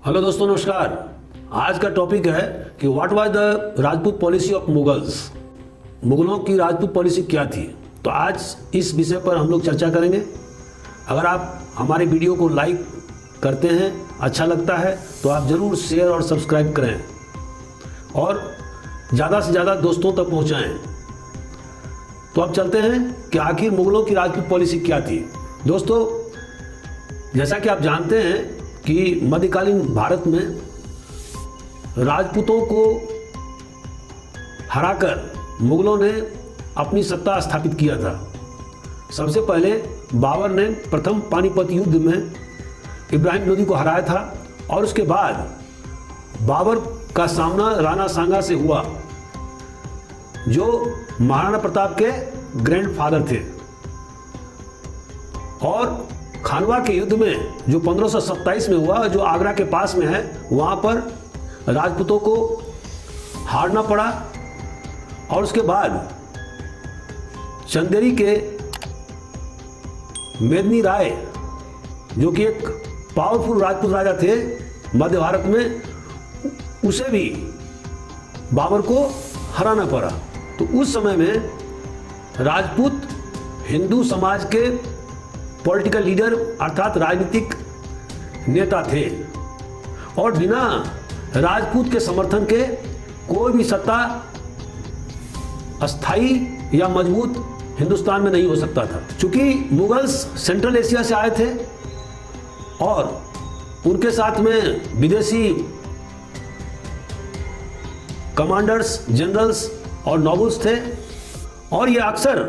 Hello दोस्तों, नमस्कार। आज का टॉपिक है कि what was the Rajput policy of Mughals. मुगलों की राजपूत पॉलिसी क्या थी। तो आज इस विषय पर हम लोग चर्चा करेंगे। अगर आप हमारे वीडियो को लाइक करते हैं, अच्छा लगता है, तो आप ज़रूर शेयर और सब्सक्राइब करें और ज़्यादा से ज़्यादा दोस्तों तक पहुँचाएँ। तो अब चलते हैं कि आखिर मुगलों की राजपूत पॉलिसी क्या थी। दोस्तों, जैसा कि आप जानते हैं कि मध्यकालीन भारत में राजपूतों को हराकर मुगलों ने अपनी सत्ता स्थापित किया था। सबसे पहले बाबर ने प्रथम पानीपत युद्ध में इब्राहिम लोदी को हराया था और उसके बाद बाबर का सामना राणा सांगा से हुआ, जो महाराणा प्रताप के ग्रैंडफादर थे। और खानवा के युद्ध में जो 1527 में हुआ, जो आगरा के पास में है, वहाँ पर राजपूतों को हारना पड़ा। और उसके बाद चंदेरी के मेदिनी राय, जो कि एक पावरफुल राजपूत राजा थे मध्य भारत में, उसे भी बाबर को हराना पड़ा। तो उस समय में राजपूत हिंदू समाज के पॉलिटिकल लीडर अर्थात राजनीतिक नेता थे और बिना राजपूत के समर्थन के कोई भी सत्ता अस्थाई या मजबूत हिंदुस्तान में नहीं हो सकता था। चूंकि मुगल्स सेंट्रल एशिया से आए थे और उनके साथ में विदेशी कमांडर्स, जनरल्स और नॉबल्स थे और ये अक्सर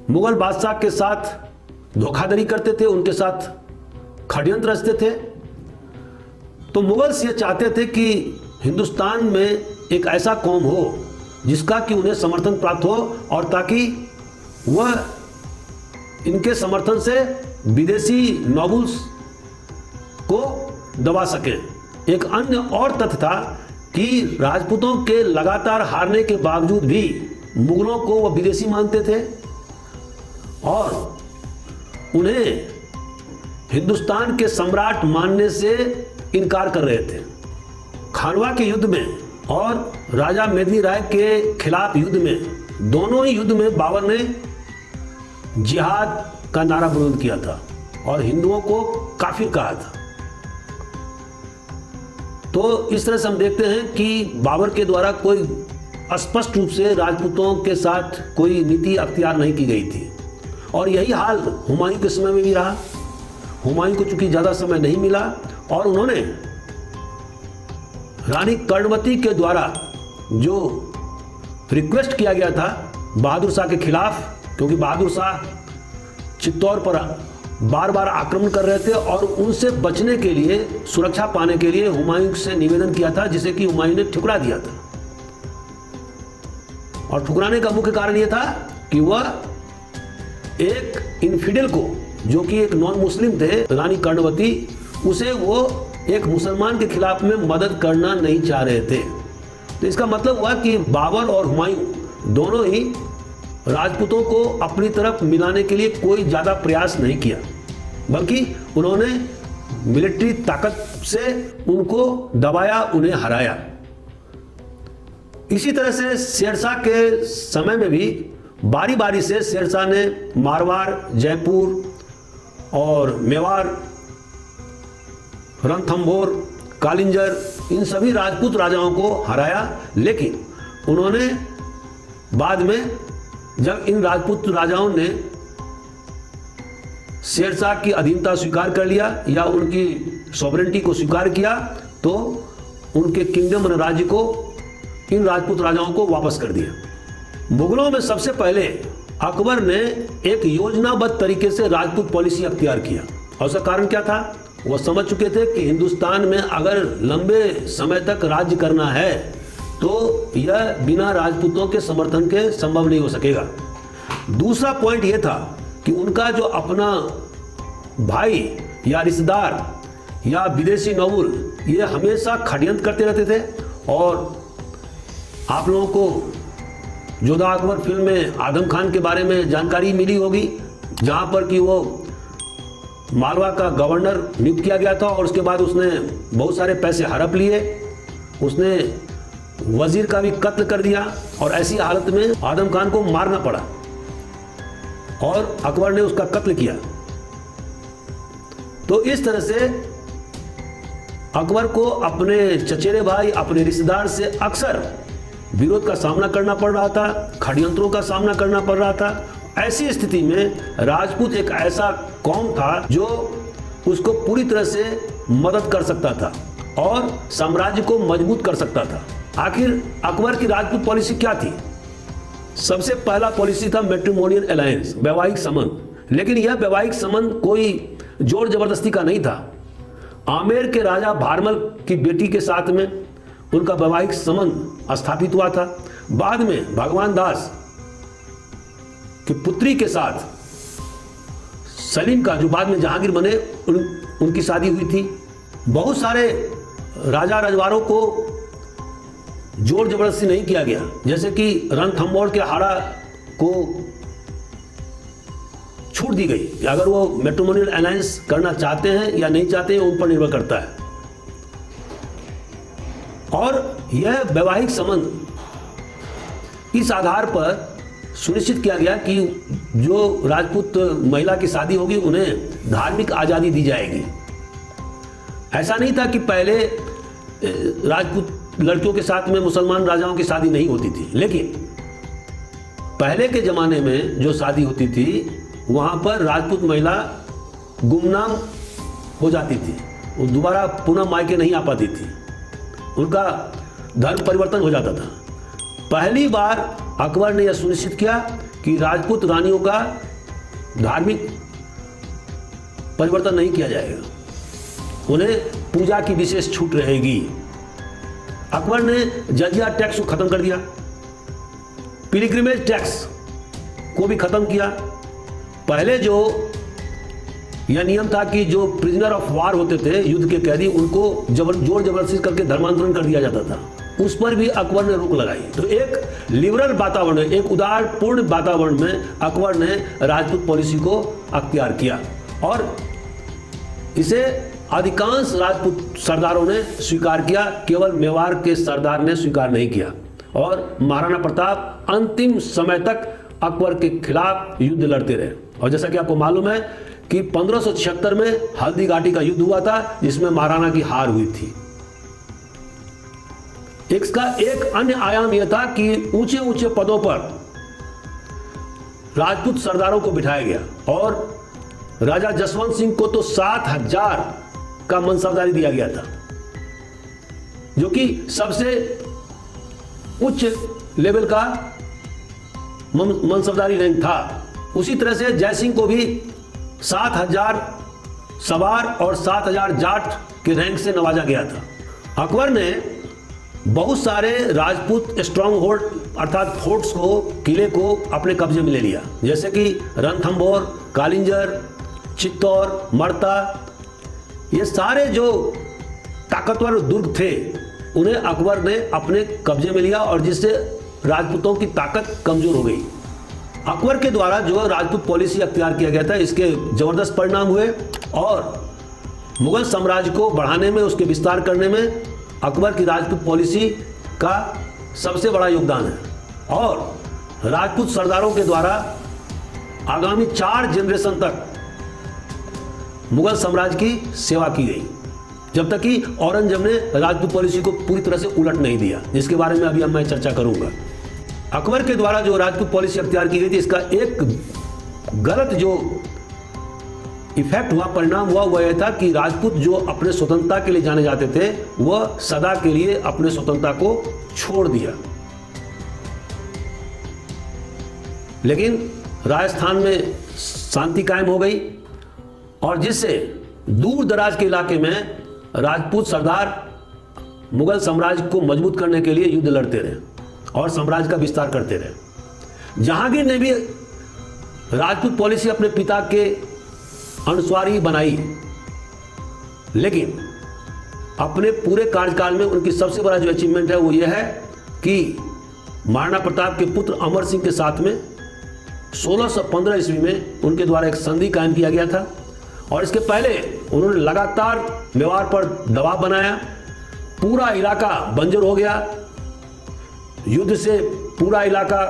मुगल बादशाह के साथ धोखाधड़ी करते थे, उनके साथ षड्यंत्र रचते थे। तो मुगल्स ये चाहते थे कि हिंदुस्तान में एक ऐसा कौम हो जिसका कि उन्हें समर्थन प्राप्त हो और ताकि वह इनके समर्थन से विदेशी नॉबल्स को दबा सके। एक अन्य और तथ्य था कि राजपूतों के लगातार हारने के बावजूद भी मुगलों को वह विदेशी मानते थे और उन्हें हिंदुस्तान के सम्राट मानने से इनकार कर रहे थे। खानवा के युद्ध में और राजा मेदिनी राय के खिलाफ युद्ध में, दोनों ही युद्ध में बाबर ने जिहाद का नारा बुलंद किया था और हिंदुओं को काफिर कहा था। तो इस तरह से हम देखते हैं कि बाबर के द्वारा कोई स्पष्ट रूप से राजपूतों के साथ कोई नीति अख्तियार नहीं की गई थी। और यही हाल हुमायूं के समय में भी रहा। हुमायूं को चूंकि ज़्यादा समय नहीं मिला और उन्होंने रानी कर्णवती के द्वारा जो रिक्वेस्ट किया गया था बहादुर शाह के खिलाफ, क्योंकि बहादुर शाह चित्तौड़ पर बार बार आक्रमण कर रहे थे और उनसे बचने के लिए, सुरक्षा पाने के लिए हुमायूं से निवेदन किया था, जिसे कि हुमायूं ने ठुकरा दिया था। और ठुकराने का मुख्य कारण यह था कि वह एक इनफिडेल को, जो कि एक नॉन मुस्लिम थे, रानी कर्णवती, उसे वो एक मुसलमान के खिलाफ में मदद करना नहीं चाह रहे थे। तो इसका मतलब हुआ कि बाबर और हुमायूं दोनों ही राजपूतों को अपनी तरफ मिलाने के लिए कोई ज़्यादा प्रयास नहीं किया, बल्कि उन्होंने मिलिट्री ताकत से उनको दबाया, उन्हें हराया। इसी तरह से शेरशाह के समय में भी बारी बारी से शेरशाह ने मारवाड़, जयपुर और मेवाड़, रणथंभौर, कालिंजर, इन सभी राजपूत राजाओं को हराया। लेकिन उन्होंने बाद में, जब इन राजपूत राजाओं ने शेरशाह की अधीनता स्वीकार कर लिया या उनकी सॉवरेंटी को स्वीकार किया, तो उनके किंगडम और राज्य को इन राजपूत राजाओं को वापस कर दिया। मुगलों में सबसे पहले अकबर ने एक योजनाबद्ध तरीके से राजपूत पॉलिसी अख्तियार किया और उसका कारण क्या था? वह समझ चुके थे कि हिंदुस्तान में अगर लंबे समय तक राज्य करना है तो यह बिना राजपूतों के समर्थन के संभव नहीं हो सकेगा। दूसरा पॉइंट यह था कि उनका जो अपना भाई या रिश्तेदार या विदेशी नोबल, ये हमेशा षड्यंत्र करते रहते थे। और आप लोगों को जोधा अकबर फिल्म में आदम खान के बारे में जानकारी मिली होगी, जहाँ पर कि वो मालवा का गवर्नर नियुक्त किया गया था और उसके बाद उसने बहुत सारे पैसे हड़प लिए। उसने वजीर का भी कत्ल कर दिया और ऐसी हालत में आदम खान को मारना पड़ा और अकबर ने उसका कत्ल किया। तो इस तरह से अकबर को अपने चचेरे भाई, अपने रिश्तेदार से अक्सर विरोध का सामना करना पड़ रहा था, षड्यंत्रों का सामना करना पड़ रहा था। ऐसी स्थिति में राजपूत एक ऐसा कौम था जो उसको पूरी तरह से मदद कर सकता था और साम्राज्य को मजबूत कर सकता था। आखिर अकबर की राजपूत पॉलिसी क्या थी? सबसे पहला पॉलिसी था मैट्रिमोनियल अलायंस, वैवाहिक संबंध। लेकिन यह वैवाहिक संबंध कोई जोर जबरदस्ती का नहीं था। आमेर के राजा भारमल की बेटी के साथ में उनका वैवाहिक संबंध स्थापित हुआ था। बाद में भगवान दास की पुत्री के साथ सलीम का, जो बाद में जहांगीर बने, उनकी शादी हुई थी। बहुत सारे राजा रजवाड़ों को जोर जबरदस्ती नहीं किया गया, जैसे कि रणथंभौर के हाड़ा को छूट दी गई कि अगर वो मैट्रिमोनियल अलायंस करना चाहते हैं या नहीं चाहते हैं, उन पर निर्भर करता है। और यह वैवाहिक संबंध इस आधार पर सुनिश्चित किया गया कि जो राजपूत महिला की शादी होगी उन्हें धार्मिक आज़ादी दी जाएगी। ऐसा नहीं था कि पहले राजपूत लड़कियों के साथ में मुसलमान राजाओं की शादी नहीं होती थी, लेकिन पहले के ज़माने में जो शादी होती थी वहाँ पर राजपूत महिला गुमनाम हो जाती थी, वो दोबारा पुनः मायके नहीं आ पाती थी, उनका धर्म परिवर्तन हो जाता था। पहली बार अकबर ने यह सुनिश्चित किया कि राजपूत रानियों का धार्मिक परिवर्तन नहीं किया जाएगा, उन्हें पूजा की विशेष छूट रहेगी। अकबर ने जजिया टैक्स को खत्म कर दिया, पिलग्रिमेज टैक्स को भी खत्म किया। पहले जो यह नियम था कि जो प्रिजनर ऑफ वार होते थे, युद्ध के कैदी, उनको जोर जबरदस्ती करके धर्मांतरण कर दिया जाता था, उस पर भी अकबर ने रोक लगाई। तो एक लिबरल वातावरण में, एक उदारपूर्ण वातावरण में अकबर ने राजपूत पॉलिसी को अख्तियार किया और इसे अधिकांश राजपूत सरदारों ने स्वीकार किया, केवल मेवाड़ के सरदार ने स्वीकार नहीं किया। और महाराणा प्रताप अंतिम समय तक अकबर के खिलाफ युद्ध लड़ते रहे। और जैसा कि आपको मालूम है कि 1576 में हल्दी घाटी का युद्ध हुआ था, जिसमें महाराणा की हार हुई थी। इसका एक अन्य आयाम यह था कि ऊंचे ऊंचे पदों पर राजपूत सरदारों को बिठाया गया और राजा जसवंत सिंह को तो 7000 का मनसबदारी दिया गया था, जो कि सबसे उच्च लेवल का मनसबदारी रैंक था। उसी तरह से जयसिंह को भी 7000 सवार और 7000 जाट के रैंक से नवाजा गया था। अकबर ने बहुत सारे राजपूत स्ट्रांग होल्ड अर्थात फोर्ट्स को, किले को अपने कब्जे में ले लिया, जैसे कि रणथंभौर, कालिंजर, चित्तौर, मर्ता। ये सारे जो ताकतवर दुर्ग थे उन्हें अकबर ने अपने कब्जे में लिया और जिससे राजपूतों की ताकत कमजोर हो गई। अकबर के द्वारा जो राजपूत पॉलिसी अख्तियार किया गया था, इसके जबरदस्त परिणाम हुए और मुगल साम्राज्य को बढ़ाने में, उसके विस्तार करने में अकबर की राजपूत पॉलिसी का सबसे बड़ा योगदान है। और राजपूत सरदारों के द्वारा आगामी 4 जनरेशन तक मुगल साम्राज्य की सेवा की गई, जब तक कि औरंगजेब ने राजपूत पॉलिसी को पूरी तरह से उलट नहीं दिया, जिसके बारे में अभी मैं चर्चा करूंगा। अकबर के द्वारा जो राजपूत पॉलिसी अख्तियार की गई थी, इसका एक गलत जो इफेक्ट हुआ, परिणाम हुआ, वह यह था कि राजपूत जो अपने स्वतंत्रता के लिए जाने जाते थे, वह सदा के लिए अपने स्वतंत्रता को छोड़ दिया। लेकिन राजस्थान में शांति कायम हो गई और जिससे दूर दराज के इलाके में राजपूत सरदार मुगल साम्राज्य को मजबूत करने के लिए युद्ध लड़ते रहे और साम्राज्य का विस्तार करते रहे। जहांगीर ने भी राजपूत पॉलिसी अपने पिता के अनुसार ही बनाई, लेकिन अपने पूरे कार्यकाल में उनकी सबसे बड़ा जो अचीवमेंट है वो यह है कि महाराणा प्रताप के पुत्र अमर सिंह के साथ में 1615 ईस्वी में उनके द्वारा एक संधि कायम किया गया था और इसके पहले उन्होंने लगातार मेवाड़ पर दबाव बनाया। पूरा इलाका बंजर हो गया, युद्ध से पूरा इलाका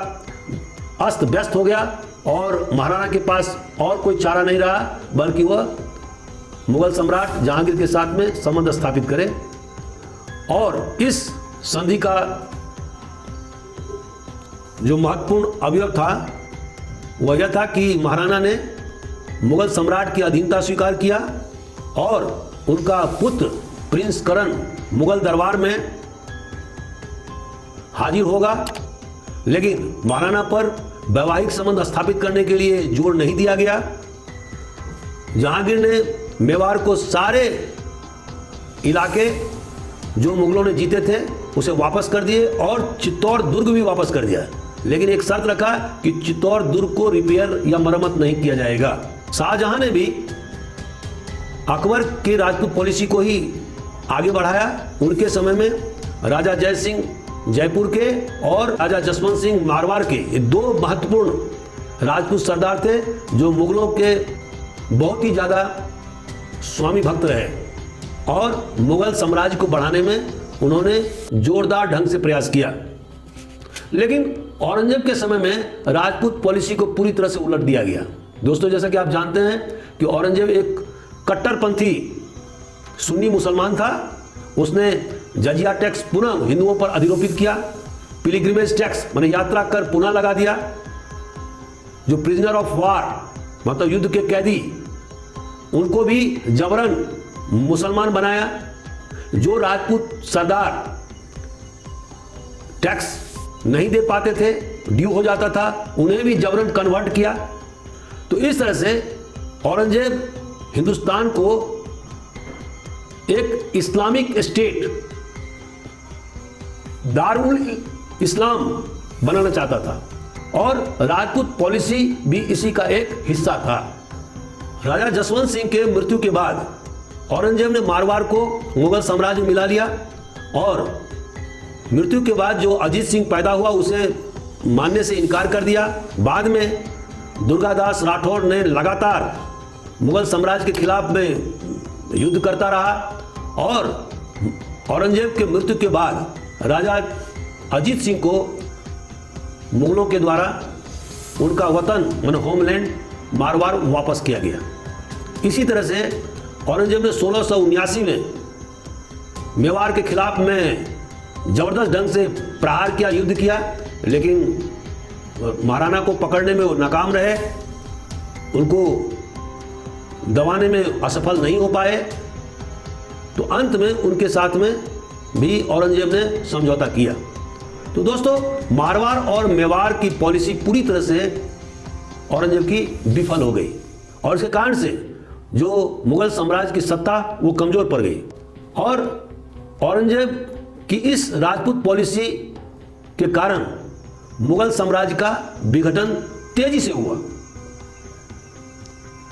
अस्त व्यस्त हो गया और महाराणा के पास और कोई चारा नहीं रहा बल्कि वह मुगल सम्राट जहांगीर के साथ में संबंध स्थापित करे। और इस संधि का जो महत्वपूर्ण अवयव था वह यह था कि महाराणा ने मुगल सम्राट की अधीनता स्वीकार किया और उनका पुत्र प्रिंस करण मुगल दरबार में हाजिर होगा, लेकिन महाराणा पर वैवाहिक संबंध स्थापित करने के लिए जोर नहीं दिया गया। जहांगीर ने मेवाड़ को सारे इलाके जो मुगलों ने जीते थे उसे वापस कर दिए और चित्तौड़ दुर्ग भी वापस कर दिया, लेकिन एक शर्त रखा कि चित्तौड़ दुर्ग को रिपेयर या मरम्मत नहीं किया जाएगा। शाहजहां ने भी अकबर की राजपूत पॉलिसी को ही आगे बढ़ाया। उनके समय में राजा जय सिंह जयपुर के और राजा जसवंत सिंह मारवाड़ के ये दो महत्वपूर्ण राजपूत सरदार थे जो मुगलों के बहुत ही ज़्यादा स्वामी भक्त रहे और मुगल साम्राज्य को बढ़ाने में उन्होंने जोरदार ढंग से प्रयास किया। लेकिन औरंगजेब के समय में राजपूत पॉलिसी को पूरी तरह से उलट दिया गया। दोस्तों, जैसा कि आप जानते हैं कि औरंगजेब एक कट्टरपंथी सुन्नी मुसलमान था। उसने जजिया टैक्स पुनः हिंदुओं पर अधिरोपित किया, पिलग्रिमेज टैक्स माने यात्रा कर पुनः लगा दिया, जो प्रिजनर ऑफ वार मतलब युद्ध के कैदी उनको भी जबरन मुसलमान बनाया, जो राजपूत सरदार टैक्स नहीं दे पाते थे, ड्यू हो जाता था, उन्हें भी जबरन कन्वर्ट किया। तो इस तरह से औरंगजेब हिंदुस्तान को एक इस्लामिक स्टेट दारुल इस्लाम बनाना चाहता था और राजपूत पॉलिसी भी इसी का एक हिस्सा था। राजा जसवंत सिंह के मृत्यु के बाद औरंगजेब ने मारवाड़ को मुगल साम्राज्य में मिला लिया और मृत्यु के बाद जो अजीत सिंह पैदा हुआ उसे मानने से इनकार कर दिया। बाद में दुर्गादास राठौर ने लगातार मुगल साम्राज्य के खिलाफ में युद्ध करता रहा और औरंगजेब के मृत्यु के बाद राजा अजीत सिंह को मुगलों के द्वारा उनका वतन माने होमलैंड मारवाड़ वापस किया गया। इसी तरह से औरंगजेब ने 1679 में मेवाड़ के खिलाफ में जबरदस्त ढंग से प्रहार किया, युद्ध किया, लेकिन महाराणा को पकड़ने में वो नाकाम रहे, उनको दबाने में असफल नहीं हो पाए। तो अंत में उनके साथ में भी औरंगजेब ने समझौता किया। तो दोस्तों, मारवाड़ और मेवाड़ की पॉलिसी पूरी तरह से औरंगजेब की विफल हो गई और इसके कारण से जो मुगल साम्राज्य की सत्ता वो कमजोर पड़ गई और औरंगजेब की इस राजपूत पॉलिसी के कारण मुगल साम्राज्य का विघटन तेजी से हुआ।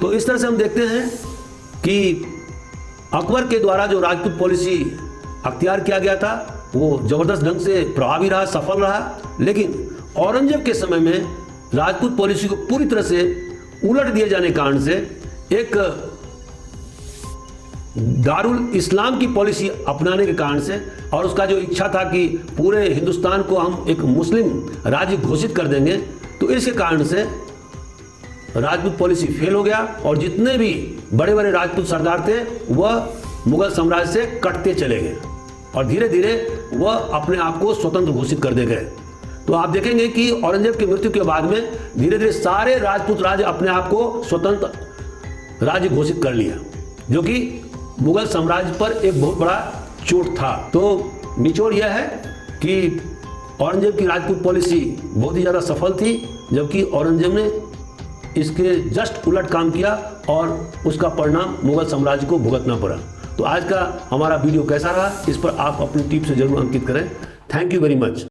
तो इस तरह से हम देखते हैं कि अकबर के द्वारा जो राजपूत पॉलिसी अख्तियार किया गया था वो जबरदस्त ढंग से प्रभावी रहा, सफल रहा, लेकिन औरंगजेब के समय में राजपूत पॉलिसी को पूरी तरह से उलट दिए जाने के कारण से एक दारुल इस्लाम की पॉलिसी अपनाने के कारण से और उसका जो इच्छा था कि पूरे हिंदुस्तान को हम एक मुस्लिम राज्य घोषित कर देंगे, तो इसके कारण से राजपूत पॉलिसी फेल हो गया और जितने भी बड़े बड़े राजपूत सरदार थे वह मुगल साम्राज्य से कटते चले गए और धीरे धीरे वह अपने आप को स्वतंत्र घोषित कर दे गए। तो आप देखेंगे कि औरंगजेब की मृत्यु के बाद में धीरे धीरे सारे राजपूत राज्य अपने आप को स्वतंत्र राज्य घोषित कर लिया, जो कि मुगल साम्राज्य पर एक बहुत बड़ा चोट था। तो निचोड़ यह है कि औरंगजेब की राजपूत पॉलिसी बहुत ही ज़्यादा सफल थी, जबकि औरंगजेब ने इसके जस्ट उलट काम किया और उसका परिणाम मुगल साम्राज्य को भुगतना पड़ा। तो आज का हमारा वीडियो कैसा रहा, इस पर आप अपनी टिप से जरूर अंकित करें। Thank you very much.